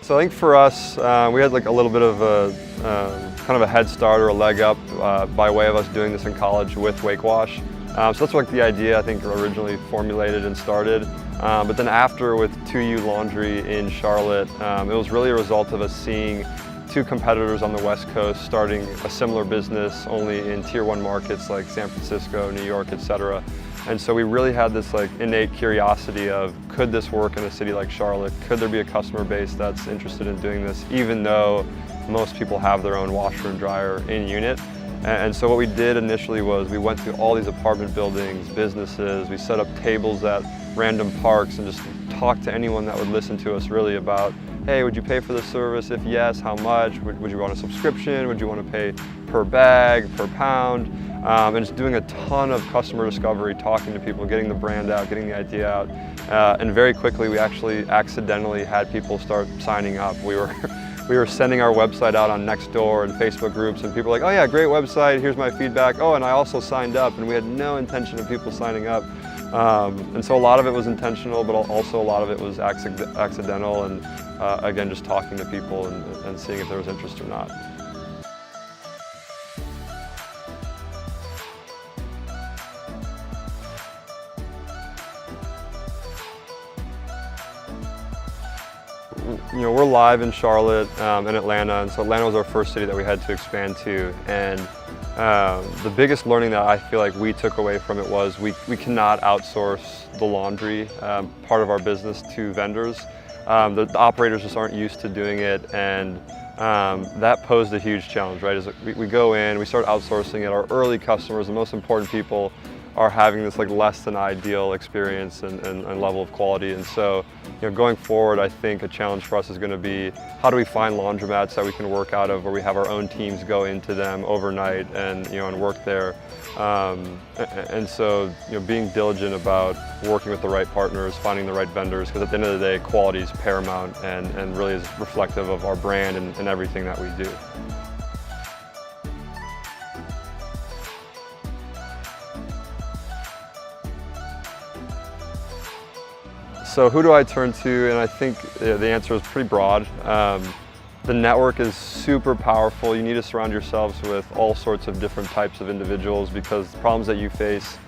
So I think for us, we had like a little bit of a kind of a head start or a leg up by way of us doing this in college with Wake Wash. So that's like the idea I think originally formulated and started. But then after with 2U Laundry in Charlotte, it was really a result of us seeing two competitors on the West Coast starting a similar business only in Tier 1 markets like San Francisco, New York, etc. And so we really had this like innate curiosity of, could this work in a city like Charlotte? Could there be a customer base that's interested in doing this, even though most people have their own washer and dryer in unit? And so what we did initially was we went to all these apartment buildings, businesses, we set up tables at random parks and just talked to anyone that would listen to us really about, hey, would you pay for this service? If yes, how much? Would you want a subscription? Would you want to pay per bag, per pound? And just doing a ton of customer discovery, talking to people, getting the brand out, getting the idea out. And very quickly we actually accidentally had people start signing up. We were sending our website out on Nextdoor and Facebook groups, and people were like, oh yeah, great website, here's my feedback. Oh, and I also signed up, and we had no intention of people signing up. And so a lot of it was intentional, but also a lot of it was accidental, and again, just talking to people and seeing if there was interest or not. You know, we're live in Charlotte and Atlanta, and so Atlanta was our first city that we had to expand to. And the biggest learning that I feel like we took away from it was we cannot outsource the laundry part of our business to vendors. The operators just aren't used to doing it, and that posed a huge challenge, right? Is we go in, we start outsourcing it. Our early customers, the most important people, are having this like less than ideal experience and level of quality. And so, you know, going forward, I think a challenge for us is going to be, how do we find laundromats that we can work out of, where we have our own teams go into them overnight and, you know, and work there. And so, you know, being diligent about working with the right partners, finding the right vendors, because at the end of the day, quality is paramount and really is reflective of our brand and everything that we do. So who do I turn to? And I think the answer is pretty broad. The network is super powerful. You need to surround yourselves with all sorts of different types of individuals, because the problems that you face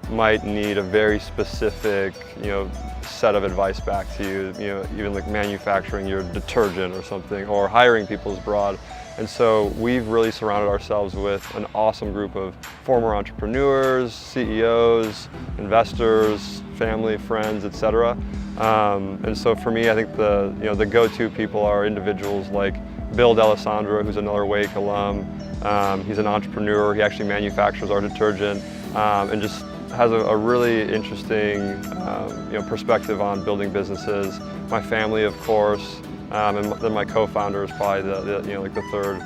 might need a very specific, you know, set of advice back to you. You know, even like manufacturing your detergent or something, or hiring people is broad. And so we've really surrounded ourselves with an awesome group of former entrepreneurs, CEOs, investors, family, friends, etc. And so for me, I think the go-to people are individuals like Bill D'Alessandro, who's another Wake alum. He's an entrepreneur. He actually manufactures our detergent, and just has a really interesting perspective on building businesses. My family, of course. And then my co-founder is probably the third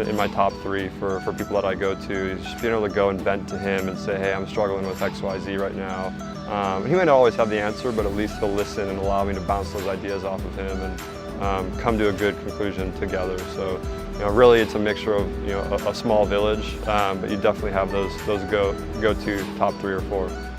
in my top three for people that I go to. Just being able to go and vent to him and say, hey, I'm struggling with XYZ right now. He might not always have the answer, but at least he'll listen and allow me to bounce those ideas off of him and come to a good conclusion together. So, you know, really it's a mixture of, you know, a small village, but you definitely have those go-to top 3 or 4.